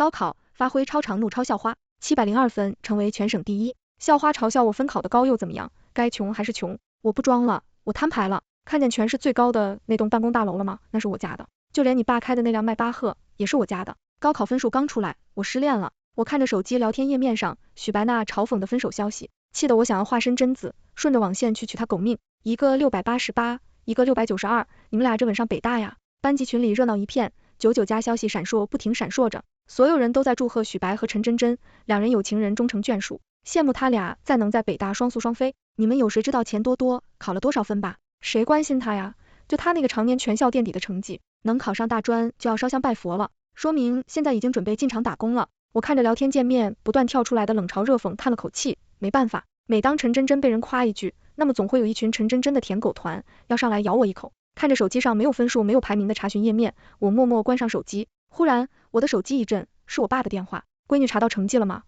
高考发挥超常怒抄校花，702分，成为全省第一。校花嘲笑我分考的高又怎么样？该穷还是穷，我不装了，我摊牌了。看见全市最高的那栋办公大楼了吗？那是我家的。就连你爸开的那辆迈巴赫也是我家的。高考分数刚出来，我失恋了。我看着手机聊天页面上许白那嘲讽的分手消息，气得我想要化身贞子，顺着网线去取他狗命。一个688，一个692，你们俩这稳上北大呀？班级群里热闹一片，99加消息闪烁不停闪烁着，所有人都在祝贺许白和陈真真，两人有情人终成眷属，羡慕他俩再能在北大双宿双飞。你们有谁知道钱多多考了多少分吧？谁关心他呀？就他那个常年全校垫底的成绩，能考上大专就要烧香拜佛了，说明现在已经准备进厂打工了。我看着聊天界面不断跳出来的冷嘲热讽，叹了口气，没办法，每当陈真真被人夸一句，那么总会有一群陈真真的舔狗团要上来咬我一口。看着手机上没有分数没有排名的查询页面，我默默关上手机。忽然我的手机一震，是我爸的电话。闺女查到成绩了吗？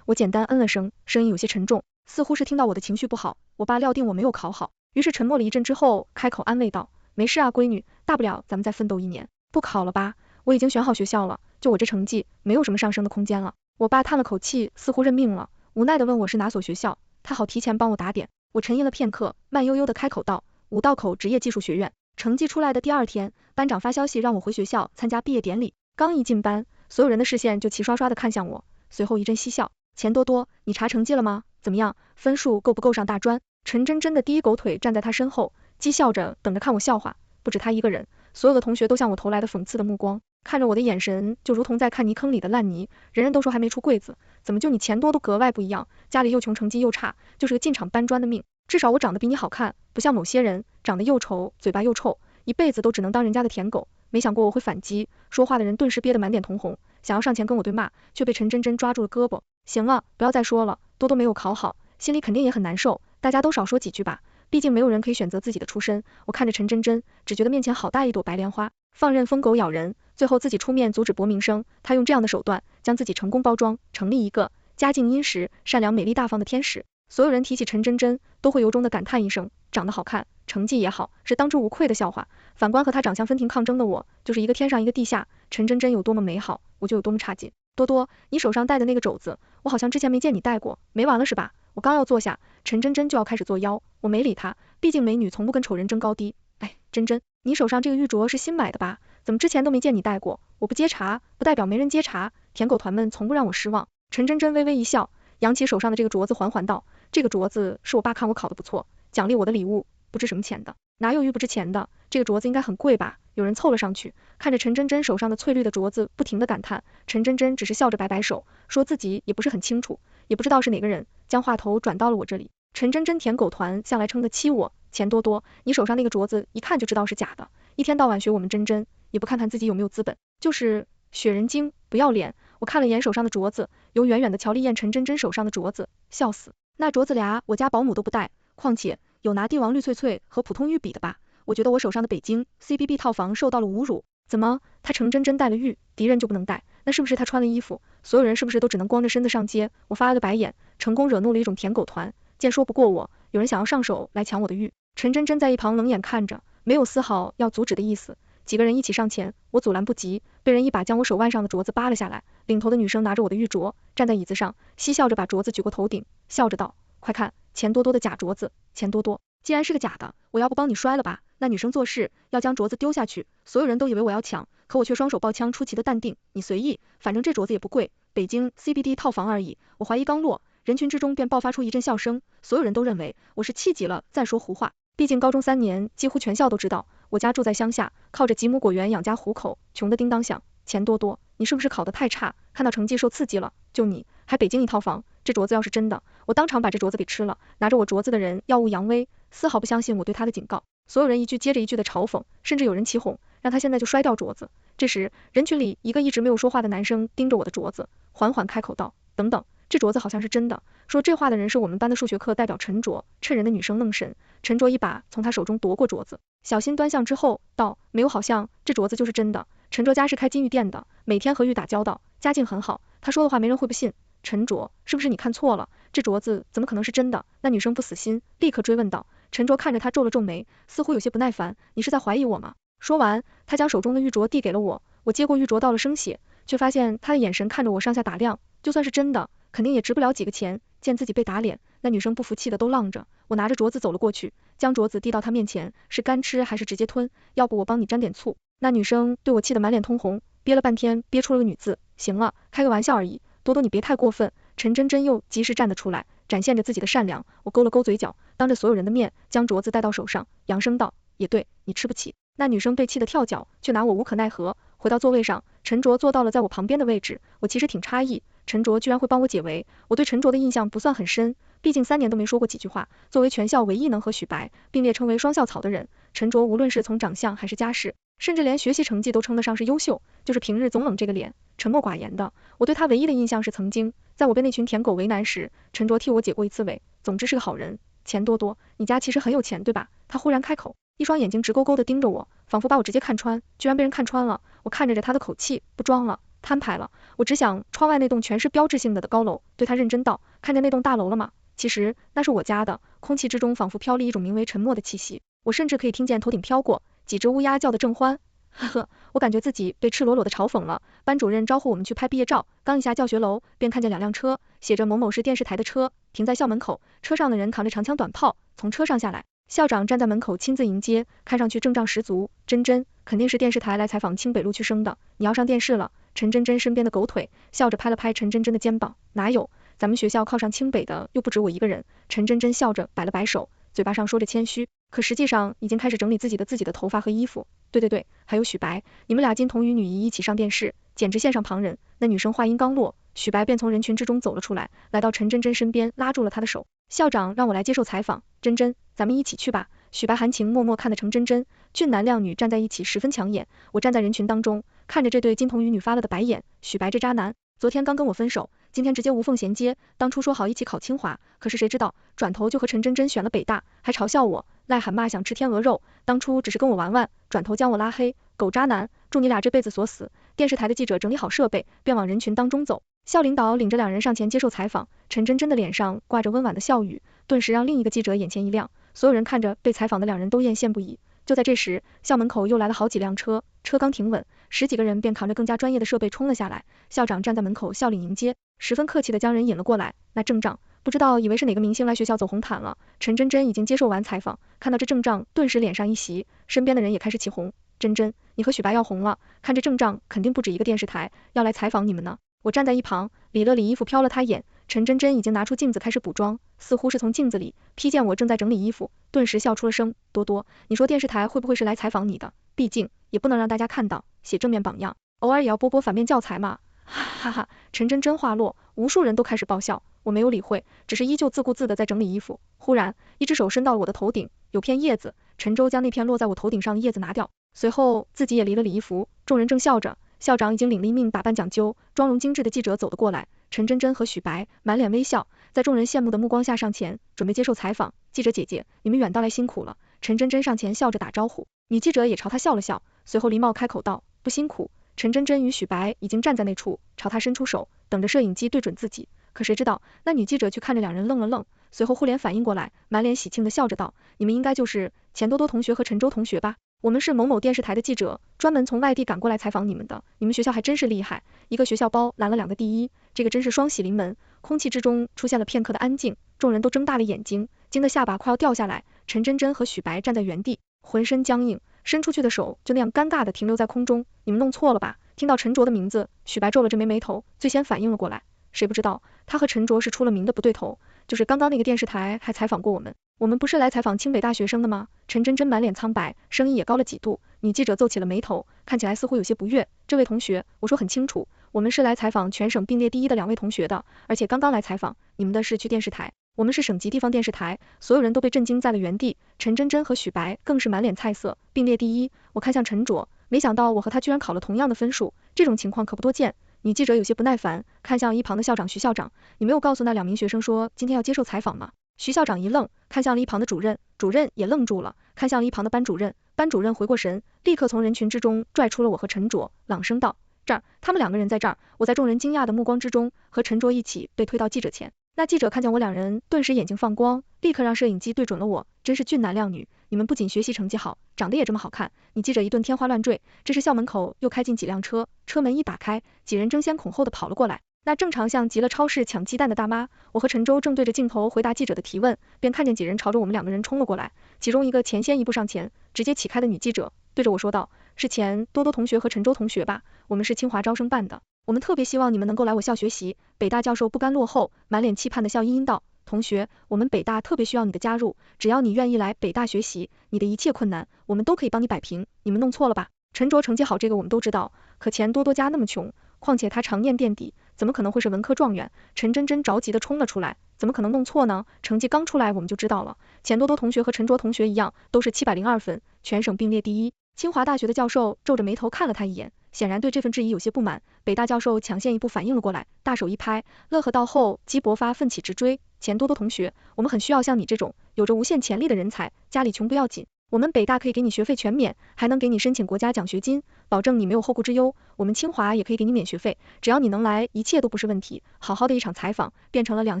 我简单嗯了声，声音有些沉重，似乎是听到我的情绪不好。我爸料定我没有考好，于是沉默了一阵之后开口安慰道，没事啊闺女，大不了咱们再奋斗1年，不考了吧，我已经选好学校了，就我这成绩没有什么上升的空间了。我爸叹了口气，似乎认命了，无奈地问我是哪所学校，他好提前帮我打点。我沉吟了片刻，慢悠悠地开口道，五道口职业技术学院。成绩出来的第2天，班长发消息让我回学校参加毕业典礼。刚一进班，所有人的视线就齐刷刷地看向我，随后一阵嬉笑。钱多多，你查成绩了吗？怎么样，分数够不够上大专？陈真真的第一狗腿站在他身后，讥笑着等着看我笑话。不止他一个人，所有的同学都向我投来的讽刺的目光，看着我的眼神就如同在看泥坑里的烂泥。人人都说还没出柜子，怎么就你钱多都格外不一样，家里又穷成绩又差，就是个进厂搬砖的命。至少我长得比你好看，不像某些人长得又丑嘴巴又臭，一辈子都只能当人家的舔狗。没想过我会反击，说话的人顿时憋得满脸通红，想要上前跟我对骂，却被陈真真抓住了胳膊。行了，不要再说了，多多没有考好，心里肯定也很难受，大家都少说几句吧，毕竟没有人可以选择自己的出身。我看着陈真真，只觉得面前好大一朵白莲花，放任疯狗咬人，最后自己出面阻止博名声。他用这样的手段将自己成功包装，成立一个家境殷实、善良、美丽大方的天使。所有人提起陈真真，都会由衷的感叹一声，长得好看，成绩也好，是当之无愧的笑话。反观和他长相分庭抗争的我，就是一个天上一个地下。陈真真有多么美好，我就有多么差劲。多多，你手上戴的那个肘子，我好像之前没见你戴过，没完了是吧？我刚要坐下，陈真真就要开始作妖，我没理他，毕竟美女从不跟丑人争高低。哎，真真，你手上这个玉镯是新买的吧？怎么之前都没见你戴过？我不接茬，不代表没人接茬，舔狗团们从不让我失望。陈真真微微一笑，扬起手上的这个镯子，缓缓道，这个镯子是我爸看我考得不错，奖励我的礼物，不值什么钱的。哪有玉不值钱的？这个镯子应该很贵吧？有人凑了上去，看着陈真真手上的翠绿的镯子，不停地感叹。陈真真只是笑着摆摆手，说自己也不是很清楚，也不知道是哪个人将话头转到了我这里。陈真真舔狗团向来撑得起我，钱多多，你手上那个镯子一看就知道是假的，一天到晚学我们真真，也不看看自己有没有资本，就是血人精，不要脸。我看了眼手上的镯子，由远远的瞧了一眼陈真真手上的镯子，笑死，那镯子俩我家保姆都不戴，况且有拿帝王绿翠翠和普通玉比的吧？我觉得我手上的北京 CBB 套房受到了侮辱，怎么他陈真真戴了玉，敌人就不能戴？那是不是他穿了衣服，所有人是不是都只能光着身子上街？我发了个白眼，成功惹怒了一种舔狗团，见说不过我，有人想要上手来抢我的玉。陈真真在一旁冷眼看着，没有丝毫要阻止的意思。几个人一起上前，我阻拦不及，被人一把将我手腕上的镯子扒了下来。领头的女生拿着我的玉镯，站在椅子上，嬉笑着把镯子举过头顶，笑着道，快看，钱多多的假镯子。钱多多，既然是个假的，我要不帮你摔了吧？那女生做事要将镯子丢下去，所有人都以为我要抢，可我却双手抱枪，出奇的淡定，你随意，反正这镯子也不贵，北京 CBD 套房而已。我话音刚落，人群之中便爆发出一阵笑声，所有人都认为我是气急了再说胡话。毕竟高中3年，几乎全校都知道我家住在乡下，靠着几亩果园养家糊口，穷得叮当响。钱多多，你是不是考得太差，看到成绩受刺激了？就你还北京一套房，这镯子要是真的，我当场把这镯子给吃了。拿着我镯子的人耀武扬威，丝毫不相信我对他的警告。所有人一句接着一句的嘲讽，甚至有人起哄，让他现在就摔掉镯子。这时，人群里一个一直没有说话的男生盯着我的镯子，缓缓开口道，等等，这镯子好像是真的。说这话的人是我们班的数学课代表陈卓，趁人的女生愣神，陈卓一把从他手中夺过镯子，小心端详之后道，没有好像，这镯子就是真的。陈卓家是开金玉店的，每天和玉打交道，家境很好，他说的话没人会不信。陈卓，是不是你看错了？这镯子怎么可能是真的？那女生不死心，立刻追问道。陈卓看着他皱了皱眉，似乎有些不耐烦，你是在怀疑我吗？说完，他将手中的玉镯递给了我，我接过玉镯倒了生血，却发现他的眼神看着我上下打量，就算是真的，肯定也值不了几个钱。见自己被打脸，那女生不服气的都浪着。我拿着镯子走了过去，将镯子递到她面前，是干吃还是直接吞？要不我帮你沾点醋。那女生对我气得满脸通红，憋了半天憋出了个女字，行了，开个玩笑而已，多多你别太过分。陈真真又及时站得出来，展现着自己的善良。我勾了勾嘴角，当着所有人的面将镯子戴到手上，扬声道，也对，你吃不起。那女生被气得跳脚，却拿我无可奈何。回到座位上，陈卓坐到了在我旁边的位置。我其实挺诧异，陈卓居然会帮我解围。我对陈卓的印象不算很深，毕竟3年都没说过几句话。作为全校唯一能和许白并列称为双校草的人，陈卓无论是从长相还是家世，甚至连学习成绩都称得上是优秀，就是平日总冷这个脸，沉默寡言的。我对他唯一的印象是曾经在我被那群舔狗为难时，陈卓替我解过一次围。总之是个好人。钱多多，你家其实很有钱对吧？他忽然开口，一双眼睛直勾勾的盯着我，仿佛把我直接看穿，居然被人看穿了。我看着他的口气，不装了，摊牌了。我只想窗外那栋全是标志性的高楼，对他认真道，看见那栋大楼了吗？其实那是我家的。空气之中仿佛飘离一种名为沉默的气息，我甚至可以听见头顶飘过几只乌鸦叫得正欢。呵呵，我感觉自己被赤裸裸的嘲讽了。班主任招呼我们去拍毕业照，刚一下教学楼，便看见2辆车，写着某某市电视台的车，停在校门口，车上的人扛着长枪短炮，从车上下来。校长站在门口亲自迎接，看上去阵仗十足。真真，肯定是电视台来采访清北路区生的，你要上电视了。陈真真身边的狗腿笑着拍了拍陈真真的肩膀，哪有，咱们学校靠上清北的又不止我一个人。陈真真笑着摆了摆手，嘴巴上说着谦虚，可实际上已经开始整理自己的头发和衣服。对，还有许白，你们俩金童与女一起上电视，简直羡上旁人。那女生话音刚落，许白便从人群之中走了出来，来到陈真真身边，拉住了她的手。校长让我来接受采访，真真，咱们一起去吧。许白含情脉脉看着陈真真，俊男靓女站在一起十分抢眼。我站在人群当中，看着这对金童玉女发了的白眼。许白这渣男，昨天刚跟我分手，今天直接无缝衔接。当初说好一起考清华，可是谁知道转头就和陈真真选了北大，还嘲笑我癞喊骂想吃天鹅肉。当初只是跟我玩玩，转头将我拉黑，狗渣男，祝你俩这辈子锁死。电视台的记者整理好设备，便往人群当中走。校领导领着2人上前接受采访，陈真真的脸上挂着温婉的笑语，顿时让另一个记者眼前一亮。所有人看着被采访的2人都艳羡不已。就在这时，校门口又来了好几辆车，车刚停稳，10几个人便扛着更加专业的设备冲了下来。校长站在门口笑领迎接，十分客气的将人引了过来。那阵仗，不知道以为是哪个明星来学校走红毯了。陈真真已经接受完采访，看到这阵仗，顿时脸上一袭，身边的人也开始起哄。真真，你和许白要红了，看这阵仗，肯定不止一个电视台要来采访你们呢。我站在一旁，理了理衣服，瞟了他眼。陈真真已经拿出镜子开始补妆，似乎是从镜子里瞥见我正在整理衣服，顿时笑出了声。多多，你说电视台会不会是来采访你的？毕竟也不能让大家看到，写正面榜样，偶尔也要播反面教材嘛。哈哈，陈真真话落，无数人都开始爆笑，我没有理会，只是依旧自顾自的在整理衣服。忽然，一只手伸到了我的头顶，有片叶子，陈周将那片落在我头顶上的叶子拿掉，随后自己也理了理衣服。众人正笑着，校长已经领了一名打扮讲究、妆容精致的记者走了过来。陈真真和许白满脸微笑，在众人羡慕的目光下上前，准备接受采访。记者姐姐，你们远道来辛苦了。陈真真上前笑着打招呼，女记者也朝她笑了笑，随后礼貌开口道，不辛苦。陈真真与许白已经站在那处，朝她伸出手，等着摄影机对准自己。可谁知道，那女记者却看着2人愣了愣，随后互联反应过来，满脸喜庆的笑着道，你们应该就是钱多多同学和陈周同学吧？我们是某某电视台的记者，专门从外地赶过来采访你们的。你们学校还真是厉害，一个学校包揽了2个第一，这个真是双喜临门。空气之中出现了片刻的安静，众人都睁大了眼睛，惊得下巴快要掉下来。陈真真和许白站在原地，浑身僵硬，伸出去的手就那样尴尬的停留在空中。你们弄错了吧？听到陈卓的名字，许白皱了这眉头，最先反应了过来。谁不知道他和陈卓是出了名的不对头，就是刚刚那个电视台还采访过我们。我们不是来采访清北大学生的吗？陈真真满脸苍白，声音也高了几度。女记者皱起了眉头，看起来似乎有些不悦。这位同学，我说很清楚，我们是来采访全省并列第一的2位同学的，而且刚刚来采访，你们的是去电视台，我们是省级地方电视台。所有人都被震惊在了原地，陈真真和许白更是满脸菜色。并列第一，我看向陈卓，没想到我和他居然考了同样的分数，这种情况可不多见。女记者有些不耐烦，看向一旁的校长徐校长，你没有告诉那2名学生说今天要接受采访吗？徐校长一愣，看向了一旁的主任，主任也愣住了，看向了一旁的班主任，班主任回过神，立刻从人群之中拽出了我和陈卓，朗声道，这儿，他们2个人在这儿。我在众人惊讶的目光之中，和陈卓一起被推到记者前。那记者看见我两人，顿时眼睛放光，立刻让摄影机对准了我，真是俊男靓女，你们不仅学习成绩好，长得也这么好看。你记者一顿天花乱坠。这时校门口又开进几辆车，车门一打开，几人争先恐后的跑了过来。那正常像极了超市抢鸡蛋的大妈，我和陈舟正对着镜头回答记者的提问，便看见几人朝着我们两个人冲了过来，其中一个前先一步上前，直接起开的女记者对着我说道，是钱多多同学和陈舟同学吧？我们是清华招生办的，我们特别希望你们能够来我校学习。北大教授不甘落后，满脸期盼的笑吟吟道，同学，我们北大特别需要你的加入，只要你愿意来北大学习，你的一切困难我们都可以帮你摆平，你们弄错了吧？陈卓成绩好这个我们都知道，可钱多多家那么穷，况且他常念垫底，怎么可能会是文科状元？陈真真着急的冲了出来，怎么可能弄错呢？成绩刚出来我们就知道了，钱多多同学和陈卓同学一样，都是702分，全省并列第一。清华大学的教授皱着眉头看了他一眼，显然对这份质疑有些不满。北大教授抢先一步反应了过来，大手一拍，乐呵道后激勃发奋起直追，钱多多同学，我们很需要像你这种有着无限潜力的人才，家里穷不要紧，我们北大可以给你学费全免，还能给你申请国家奖学金，保证你没有后顾之忧。我们清华也可以给你免学费，只要你能来，一切都不是问题。好好的一场采访，变成了两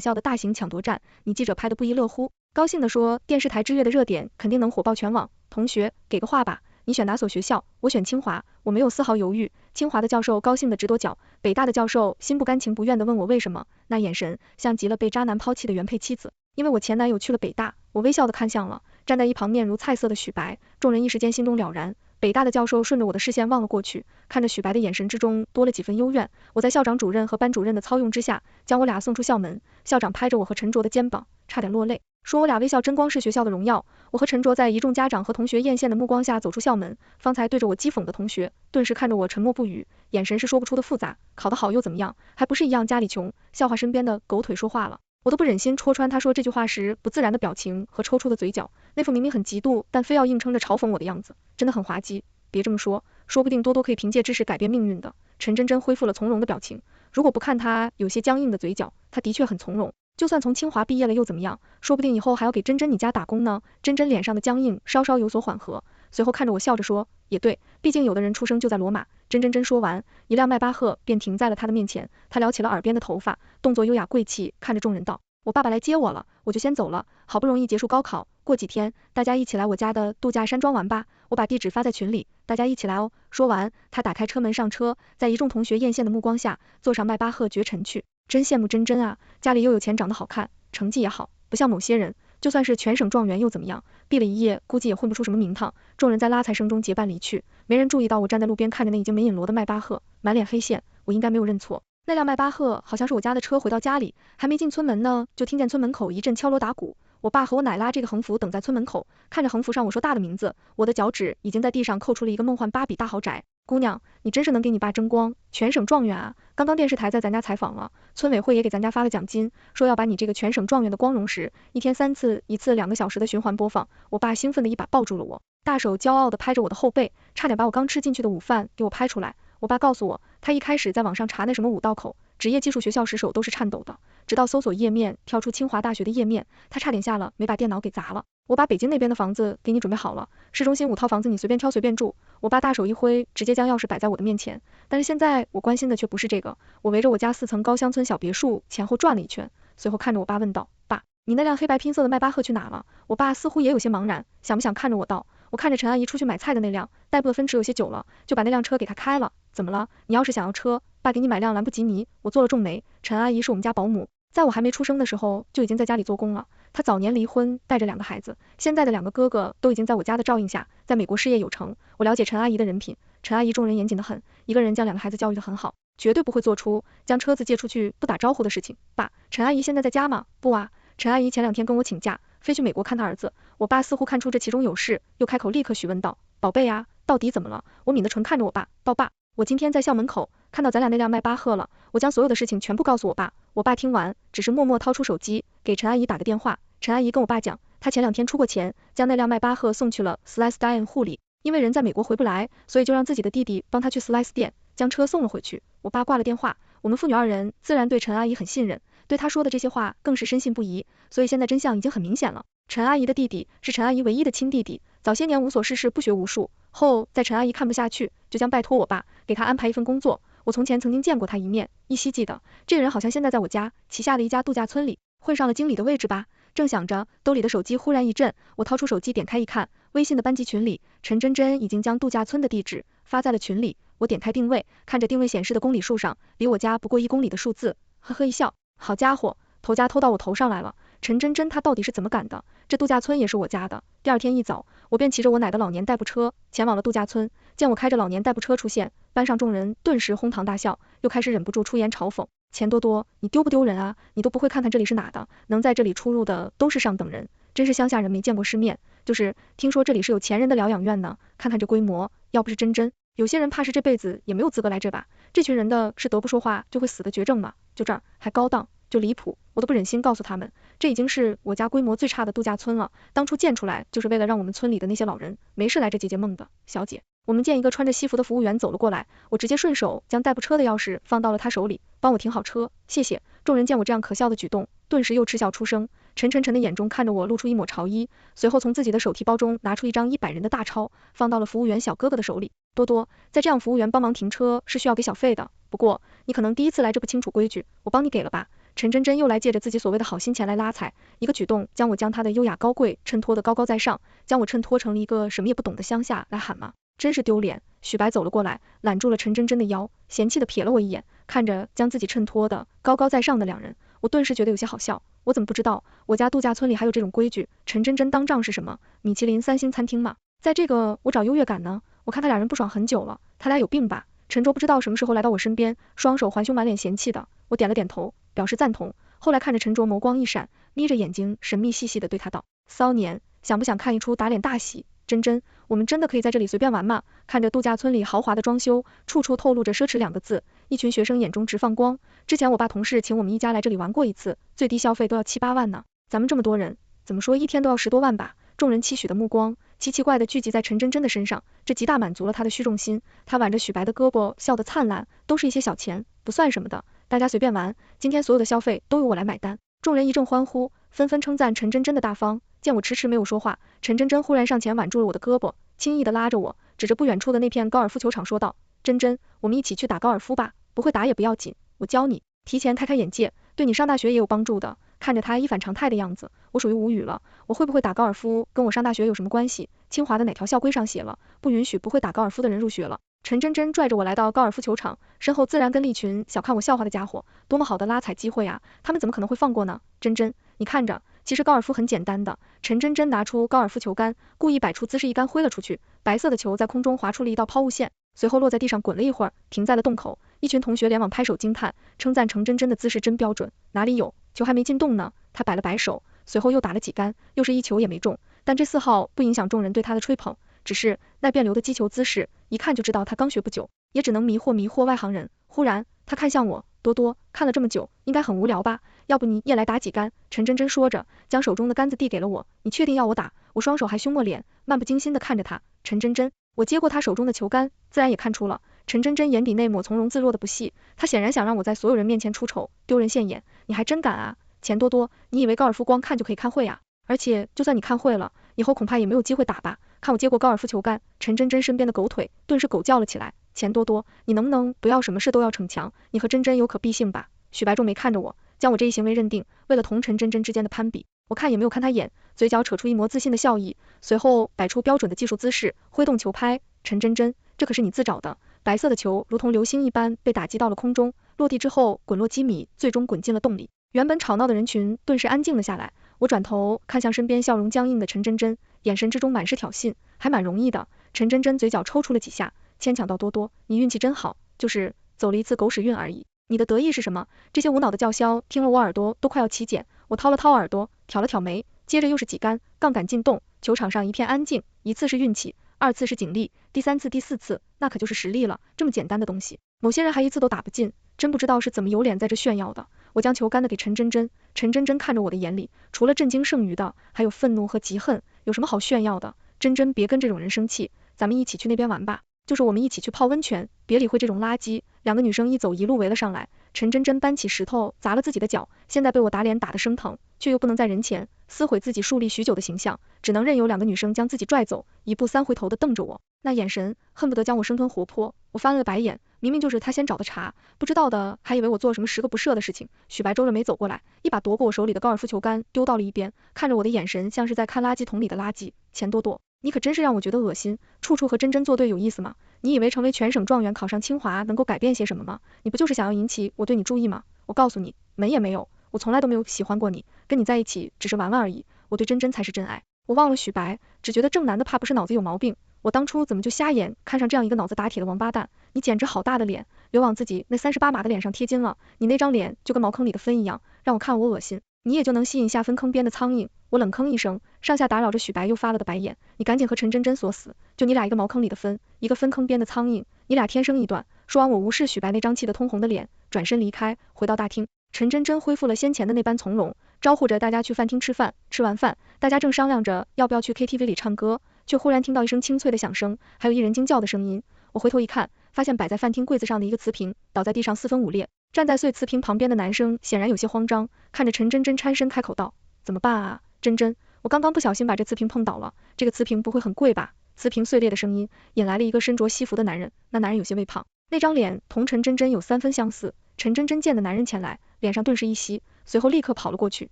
校的大型抢夺战，你记者拍得不亦乐乎，高兴地说，电视台之月的热点肯定能火爆全网。同学，给个话吧，你选哪所学校？我选清华，我没有丝毫犹豫。清华的教授高兴得直跺脚，北大的教授心不甘情不愿地问我为什么，那眼神像极了被渣男抛弃的原配妻子。因为我前男友去了北大，我微笑地看向了站在一旁面如菜色的许白，众人一时间心中了然。北大的教授顺着我的视线望了过去，看着许白的眼神之中多了几分幽怨。我在校长主任和班主任的操用之下，将我俩送出校门。校长拍着我和陈卓的肩膀，差点落泪，说我俩微笑真光是学校的荣耀。我和陈卓在一众家长和同学艳羡的目光下走出校门，方才对着我讥讽的同学，顿时看着我沉默不语，眼神是说不出的复杂。考得好又怎么样？还不是一样家里穷？笑话身边的狗腿说话了。我都不忍心戳穿他说这句话时不自然的表情和抽搐的嘴角，那副明明很嫉妒但非要硬撑着嘲讽我的样子，真的很滑稽。别这么说，说不定多多可以凭借知识改变命运的。陈真真恢复了从容的表情，如果不看他有些僵硬的嘴角，他的确很从容。就算从清华毕业了又怎么样？说不定以后还要给真真你家打工呢。真真脸上的僵硬稍稍有所缓和，随后看着我笑着说，也对，毕竟有的人出生就在罗马。真真真说完，一辆迈巴赫便停在了他的面前，他撩起了耳边的头发，动作优雅贵气，看着众人道，我爸爸来接我了，我就先走了，好不容易结束高考，过几天大家一起来我家的度假山庄玩吧，我把地址发在群里，大家一起来哦。说完，他打开车门上车，在一众同学艳羡的目光下，坐上迈巴赫绝尘去。真羡慕真真啊，家里又有钱，长得好看，成绩也好，不像某些人，就算是全省状元又怎么样，毕了一业估计也混不出什么名堂。众人在拉踩声中结伴离去，没人注意到我站在路边看着那已经没影罗的迈巴赫，满脸黑线，我应该没有认错。那辆迈巴赫好像是我家的车，回到家里还没进村门呢，就听见村门口一阵敲锣打鼓。我爸和我奶拉这个横幅等在村门口，看着横幅上我说大的名字，我的脚趾已经在地上扣出了一个梦幻芭比大豪宅。姑娘，你真是能给你爸争光，全省状元啊！刚刚电视台在咱家采访了，村委会也给咱家发了奖金，说要把你这个全省状元的光荣史，一天3次，一次2个小时的循环播放。我爸兴奋的一把抱住了我，大手骄傲的拍着我的后背，差点把我刚吃进去的午饭给我拍出来。我爸告诉我，他一开始在网上查那什么5道口，职业技术学校时手都是颤抖的，直到搜索页面跳出清华大学的页面，他差点下了没把电脑给砸了。我把北京那边的房子给你准备好了，市中心5套房子你随便挑随便住。我爸大手一挥，直接将钥匙摆在我的面前。但是现在我关心的却不是这个，我围着我家4层高乡村小别墅前后转了一圈，随后看着我爸问道，爸，你那辆黑白拼色的迈巴赫去哪了？我爸似乎也有些茫然，想不想看着我道，我看着陈阿姨出去买菜的那辆代步的奔驰有些久了，就把那辆车给她开了。怎么了？你要是想要车，爸给你买辆兰博基尼。我做了重眉，陈阿姨是我们家保姆，在我还没出生的时候就已经在家里做工了。她早年离婚，带着2个孩子，现在的2个哥哥都已经在我家的照应下，在美国事业有成。我了解陈阿姨的人品，陈阿姨重人严谨的很，一个人将2个孩子教育的很好，绝对不会做出将车子借出去不打招呼的事情。爸，陈阿姨现在在家吗？不啊，陈阿姨前2天跟我请假，飞去美国看她儿子。我爸似乎看出这其中有事，又开口立刻询问道，宝贝啊，到底怎么了？我抿着唇看着我爸，道，爸，我今天在校门口看到咱俩那辆迈巴赫了，我将所有的事情全部告诉我爸。我爸听完，只是默默掏出手机给陈阿姨打个电话。陈阿姨跟我爸讲，她前2天出过钱，将那辆迈巴赫送去了 Slice Dine 护理，因为人在美国回不来，所以就让自己的弟弟帮他去 Slice 店将车送了回去。我爸挂了电话，我们父女2人自然对陈阿姨很信任，对她说的这些话更是深信不疑，所以现在真相已经很明显了。陈阿姨的弟弟是陈阿姨唯一的亲弟弟，早些年无所事事不学无术，后在陈阿姨看不下去，就将拜托我爸给他安排一份工作。我从前曾经见过他一面，依稀记得这个人好像现在在我家旗下的一家度假村里。混上了经理的位置吧？正想着，兜里的手机忽然一震，我掏出手机点开一看，微信的班级群里，陈真真已经将度假村的地址发在了群里。我点开定位，看着定位显示的公里数上，离我家不过1公里的数字，呵呵一笑，好家伙，头家偷到我头上来了。陈真真她到底是怎么敢的？这度假村也是我家的。第二天一早，我便骑着我奶的老年代步车前往了度假村。见我开着老年代步车出现，班上众人顿时哄堂大笑，又开始忍不住出言嘲讽。钱多多，你丢不丢人啊？你都不会看看这里是哪的，能在这里出入的都是上等人，真是乡下人没见过世面。就是听说这里是有钱人的疗养院呢，看看这规模，要不是真真，有些人怕是这辈子也没有资格来这吧。这群人的是得不说话就会死的绝症吗？就这儿还高档，就离谱，我都不忍心告诉他们，这已经是我家规模最差的度假村了。当初建出来就是为了让我们村里的那些老人没事来这解解闷的。小姐，我们见一个穿着西服的服务员走了过来，我直接顺手将代步车的钥匙放到了他手里，帮我停好车，谢谢。众人见我这样可笑的举动，顿时又嗤笑出声。陈晨晨的眼中看着我露出一抹潮意，随后从自己的手提包中拿出一张100元的大钞，放到了服务员小哥哥的手里。多多，在这样服务员帮忙停车是需要给小费的，不过你可能第一次来这不清楚规矩，我帮你给了吧。陈真真又来借着自己所谓的好心钱来拉踩，一个举动将她的优雅高贵衬托得高高在上，将我衬托成了一个什么也不懂的乡下来喊吗？真是丢脸。许白走了过来，揽住了陈真真的腰，嫌弃的瞥了我一眼，看着将自己衬托的高高在上的两人，我顿时觉得有些好笑。我怎么不知道我家度假村里还有这种规矩？陈真真当仗是什么？米其林3星餐厅吗？在这个我找优越感呢？我看他俩人不爽很久了，他俩有病吧？陈卓不知道什么时候来到我身边，双手环胸，满脸嫌弃的。我点了点头，表示赞同。后来看着陈卓眸光一闪，眯着眼睛神秘细细的对他道：骚年，想不想看一出打脸大戏？真真，我们真的可以在这里随便玩吗？看着度假村里豪华的装修，处处透露着奢侈2个字，一群学生眼中直放光。之前我爸同事请我们一家来这里玩过一次，最低消费都要7、8万呢。咱们这么多人，怎么说一天都要10多万吧？众人期许的目光奇怪的聚集在陈真真的身上，这极大满足了他的虚荣心。他挽着许白的胳膊，笑得灿烂，都是一些小钱，不算什么的，大家随便玩，今天所有的消费都由我来买单。众人一阵欢呼，纷纷称赞陈真真的大方。见我迟迟没有说话，陈真真忽然上前挽住了我的胳膊，轻易的拉着我，指着不远处的那片高尔夫球场说道：真真，我们一起去打高尔夫吧，不会打也不要紧，我教你，提前开眼界，对你上大学也有帮助的。看着他一反常态的样子，我属于无语了。我会不会打高尔夫跟我上大学有什么关系？清华的哪条校规上写了，不允许不会打高尔夫的人入学了？陈真真拽着我来到高尔夫球场，身后自然跟了一群小看我笑话的家伙，多么好的拉踩机会啊，他们怎么可能会放过呢？真真，你看着，其实高尔夫很简单的。陈真真拿出高尔夫球杆，故意摆出姿势，一杆挥了出去，白色的球在空中划出了一道抛物线，随后落在地上滚了一会儿，停在了洞口。一群同学连忙拍手惊叹，称赞陈真真的姿势真标准。哪里有，球还没进洞呢。他摆了摆手，随后又打了几杆，又是一球也没中，但这丝毫不影响众人对他的吹捧，只是那变流的击球姿势，一看就知道他刚学不久，也只能迷惑外行人。忽然他看向我，多多，看了这么久，应该很无聊吧？要不你也来打几杆？陈真真说着，将手中的杆子递给了我。你确定要我打？我双手还胸没脸，漫不经心的看着他。陈真真，我接过他手中的球杆，自然也看出了陈真真眼底内抹从容自若的不屑，他显然想让我在所有人面前出丑，丢人现眼。你还真敢啊！钱多多，你以为高尔夫光看就可以看会啊？而且就算你看会了，以后恐怕也没有机会打吧？看我接过高尔夫球杆，陈真真身边的狗腿顿时狗叫了起来。钱多多，你能不能不要什么事都要逞强？你和真真有可必性吧？许白皱眉看着我，将我这一行为认定为了同陈真真之间的攀比。我看也没有看他眼，嘴角扯出一抹自信的笑意，随后摆出标准的技术姿势，挥动球拍。陈真真，这可是你自找的。白色的球如同流星一般被打击到了空中，落地之后滚落几米，最终滚进了洞里。原本吵闹的人群顿时安静了下来，我转头看向身边笑容僵硬的陈真真，眼神之中满是挑衅，还蛮容易的。陈真真嘴角抽搐了几下，牵强道：多多，你运气真好，就是走了一次狗屎运而已。你的得意是什么？这些无脑的叫嚣听了我耳朵都快要起茧。我掏了掏耳朵，挑了挑眉，接着又是几杆，杠杆进洞，球场上一片安静。一次是运气，二次是警力，第三次第四次那可就是实力了。这么简单的东西，某些人还一次都打不进，真不知道是怎么有脸在这炫耀的。我将球杆的给陈真真，陈真真看着我的眼里，除了震惊剩余的，还有愤怒和嫉恨。有什么好炫耀的？真真别跟这种人生气，咱们一起去那边玩吧。就是我们一起去泡温泉，别理会这种垃圾。两个女生一走一路围了上来，陈真真搬起石头砸了自己的脚，现在被我打脸打得生疼，却又不能在人前撕毁自己树立许久的形象，只能任由两个女生将自己拽走，一步3回头的瞪着我。那眼神恨不得将我生吞活剥。我翻了个白眼，明明就是他先找的茬，不知道的还以为我做什么十恶不赦的事情。许白皱着眉走过来，一把夺过我手里的高尔夫球杆丢到了一边，看着我的眼神像是在看垃圾桶里的垃圾。钱多多，你可真是让我觉得恶心，处处和真真作对有意思吗？你以为成为全省状元考上清华能够改变些什么吗？你不就是想要引起我对你注意吗？我告诉你，门也没有，我从来都没有喜欢过你，跟你在一起只是玩玩而已，我对真真才是真爱。我忘了许白，只觉得正男的怕不是脑子有毛病，我当初怎么就瞎眼看上这样一个脑子打铁的王八蛋？你简直好大的脸，别往自己那38码的脸上贴金了，你那张脸就跟茅坑里的分一样，让我看我恶心，你也就能吸引下分坑边的苍蝇。我冷吭一声，上下打扰着许白又发了的白眼，你赶紧和陈真真锁死，就你俩一个茅坑里的分，一个分坑边的苍蝇，你俩天生一段。说完我无视许白那张气得通红的脸，转身离开，回到大厅。陈真真恢复了先前的那般从容，招呼着大家去饭厅吃饭。吃完饭，大家正商量着要不要去 KTV 里唱歌，却忽然听到一声清脆的响声，还有一人惊叫的声音。我回头一看，发现摆在饭厅柜子上的一个瓷瓶倒在地上四分五裂，站在碎瓷瓶旁边的男生显然有些慌张，看着陈真真搀身开口道：怎么办啊，真真，我刚刚不小心把这瓷瓶碰倒了，这个瓷瓶不会很贵吧？瓷瓶碎裂的声音引来了一个身着西服的男人，那男人有些微胖，那张脸同陈真真有3分相似。陈真真见的男人前来，脸上顿时一息，随后立刻跑了过去，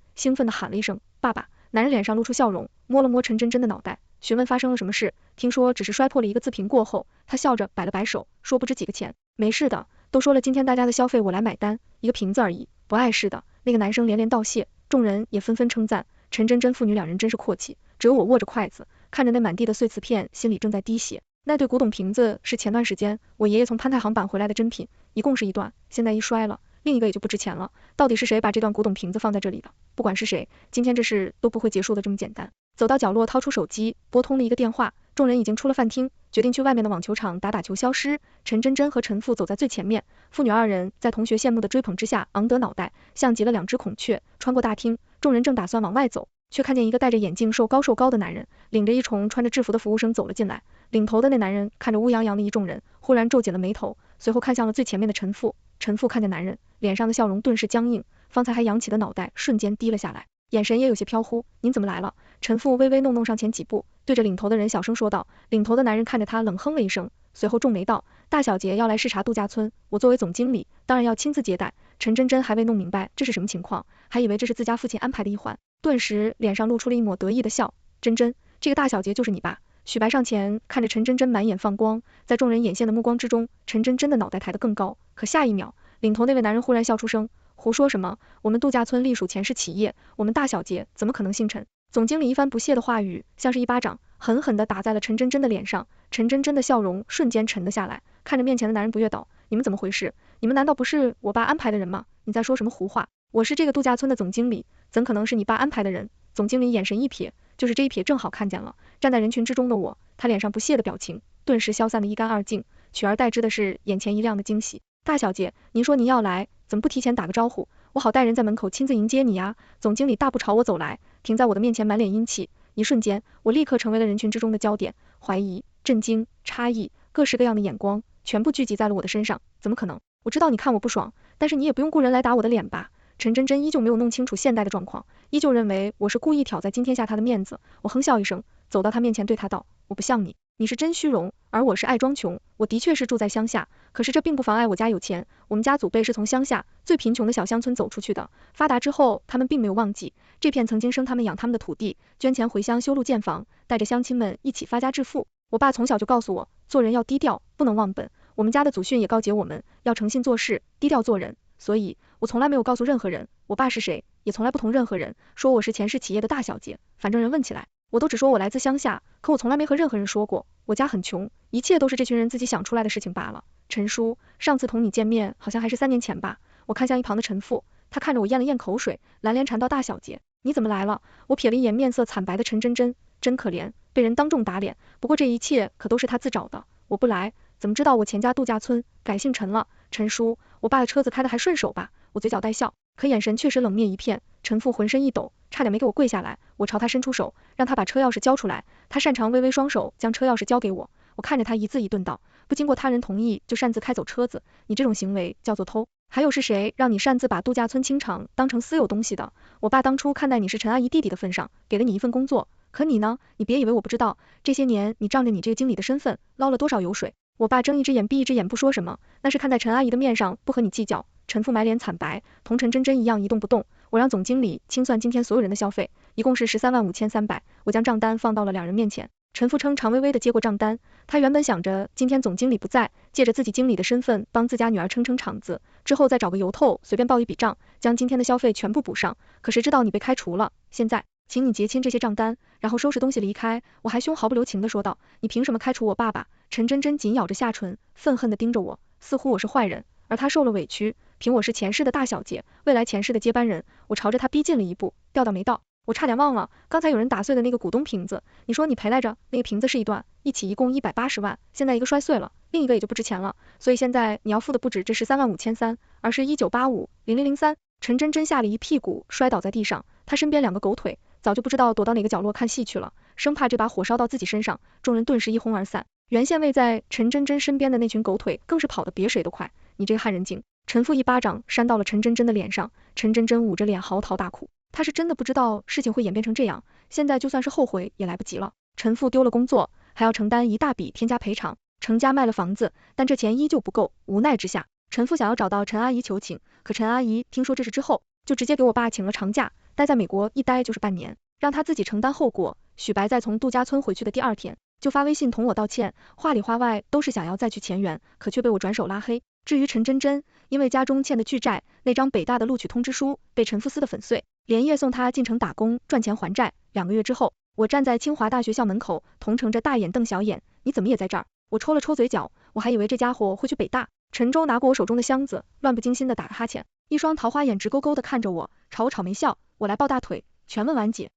兴奋地喊了一声爸爸。男人脸上露出笑容，摸了摸陈真真的脑袋，询问发生了什么事。听说只是摔破了一个瓷瓶过后，他笑着摆了摆手，说不值几个钱，没事的，都说了今天大家的消费我来买单，一个瓶子而已，不碍事的。那个男生连连道谢，众人也纷纷称赞陈真真父女两人真是阔气。只有我握着筷子，看着那满地的碎瓷片，心里正在滴血。那对古董瓶子是前段时间我爷爷从潘太行搬回来的珍品，一共是1段，现在一摔了，另一个也就不值钱了。到底是谁把这段古董瓶子放在这里的？不管是谁，今天这事都不会结束的这么简单。走到角落，掏出手机，拨通了一个电话。众人已经出了饭厅，决定去外面的网球场打打球消失。陈真真和陈父走在最前面，父女2人在同学羡慕的追捧之下昂得脑袋，像极了2只孔雀。穿过大厅，众人正打算往外走，却看见一个戴着眼镜瘦高的男人，领着一重穿着制服的服务生走了进来。领头的那男人看着乌泱泱的一众人，忽然皱紧了眉头，随后看向了最前面的陈父。陈父看见男人，脸上的笑容顿时僵硬，方才还扬起的脑袋瞬间低了下来，眼神也有些飘忽。您怎么来了？陈父微微弄上前几步，对着领头的人小声说道。领头的男人看着他冷哼了一声，随后皱眉道：大小姐要来视察度假村，我作为总经理，当然要亲自接待。陈真真还未弄明白这是什么情况，还以为这是自家父亲安排的一环，顿时脸上露出了一抹得意的笑。真真，这个大小姐就是你爸？许白上前看着陈真真满眼放光，在众人眼线的目光之中，陈真真的脑袋抬得更高。可下一秒，领头那位男人忽然笑出声：胡说什么？我们度假村隶属钱氏企业，我们大小姐怎么可能姓陈？总经理一番不屑的话语，像是一巴掌，狠狠地打在了陈真真的脸上。陈真真的笑容瞬间沉了下来，看着面前的男人不悦道：你们怎么回事？你们难道不是我爸安排的人吗？你在说什么胡话？我是这个度假村的总经理，怎可能是你爸安排的人？总经理眼神一瞥，就是这一瞥正好看见了站在人群之中的我，他脸上不屑的表情顿时消散得一干二净，取而代之的是眼前一亮的惊喜。大小姐，您说您要来，怎么不提前打个招呼？我好带人在门口亲自迎接你呀。总经理大步朝我走来，停在我的面前，满脸阴气。一瞬间，我立刻成为了人群之中的焦点，怀疑、震惊、诧异，各式各样的眼光全部聚集在了我的身上。怎么可能？我知道你看我不爽，但是你也不用雇人来打我的脸吧？陈真真依旧没有弄清楚现代的状况，依旧认为我是故意挑在今天下她的面子。我哼笑一声，走到她面前对她道：我不像你，你是真虚荣，而我是爱装穷。我的确是住在乡下，可是这并不妨碍我家有钱。我们家祖辈是从乡下最贫穷的小乡村走出去的，发达之后他们并没有忘记这片曾经生他们养他们的土地，捐钱回乡修路建房，带着乡亲们一起发家致富。我爸从小就告诉我，做人要低调，不能忘本。我们家的祖训也告诫我们要诚信做事，低调做人，所以我从来没有告诉任何人我爸是谁，也从来不同任何人说我是钱氏企业的大小姐。反正人问起来，我都只说我来自乡下，可我从来没和任何人说过我家很穷，一切都是这群人自己想出来的事情罢了。陈叔，上次同你见面好像还是3年前吧？我看向一旁的陈父，他看着我咽了咽口水，蓝连缠道：大小姐，你怎么来了？我瞥了一眼面色惨白的陈真真，真可怜，被人当众打脸。不过这一切可都是他自找的，我不来怎么知道我钱家度假村改姓陈了？陈叔，我爸的车子开得还顺手吧？我嘴角带笑，可眼神却是冷面一片。陈父浑身一抖，差点没给我跪下来。我朝他伸出手，让他把车钥匙交出来。他擅长微微双手将车钥匙交给我。我看着他一字一顿道：不经过他人同意就擅自开走车子，你这种行为叫做偷。还有是谁让你擅自把度假村清场当成私有东西的？我爸当初看在你是陈阿姨弟弟的份上，给了你一份工作，可你呢？你别以为我不知道，这些年你仗着你这个经理的身份捞了多少油水。我爸睁一只眼闭一只眼不说什么，那是看在陈阿姨的面上不和你计较。陈父满脸惨白，同陈真真一样一动不动。我让总经理清算今天所有人的消费，一共是135300，我将账单放到了两人面前。陈父称长微微的接过账单，他原本想着今天总经理不在，借着自己经理的身份帮自家女儿撑撑场子，之后再找个由头随便报一笔账，将今天的消费全部补上。可谁知道你被开除了，现在请你结清这些账单，然后收拾东西离开。我还凶毫不留情的说道，你凭什么开除我爸爸？陈真真紧咬着下唇，愤恨的盯着我，似乎我是坏人，而她受了委屈，凭我是前世的大小姐，未来前世的接班人。我朝着她逼近了一步，调到没到？我差点忘了，刚才有人打碎的那个股东瓶子，你说你赔来着，那个瓶子是一段，一起一共180万，现在一个摔碎了，另一个也就不值钱了，所以现在你要付的不止这135300，而是19850003。陈真真吓了一屁股，摔倒在地上，她身边两个狗腿早就不知道躲到哪个角落看戏去了，生怕这把火烧到自己身上。众人顿时一哄而散，原先位在陈真真身边的那群狗腿更是跑得比谁都快。你这个汉人精！陈父一巴掌扇到了陈真真的脸上，陈真真捂着脸嚎啕大哭。他是真的不知道事情会演变成这样，现在就算是后悔也来不及了。陈父丢了工作，还要承担一大笔天价赔偿，程家卖了房子，但这钱依旧不够。无奈之下，陈父想要找到陈阿姨求情，可陈阿姨听说这事之后，就直接给我爸请了长假，待在美国一待就是半年，让他自己承担后果。许白在从度假村回去的第二天，就发微信同我道歉，话里话外都是想要再去前缘，可却被我转手拉黑。至于陈真真，因为家中欠的巨债，那张北大的录取通知书被陈父撕得粉碎，连夜送他进城打工赚钱还债。2个月之后，我站在清华大学校门口，同城着大眼瞪小眼，你怎么也在这儿？我抽了抽嘴角，我还以为这家伙会去北大。陈周拿过我手中的箱子，乱不经心的打个哈欠，一双桃花眼直勾勾的看着我，朝我挑眉笑。我来抱大腿，全问完解。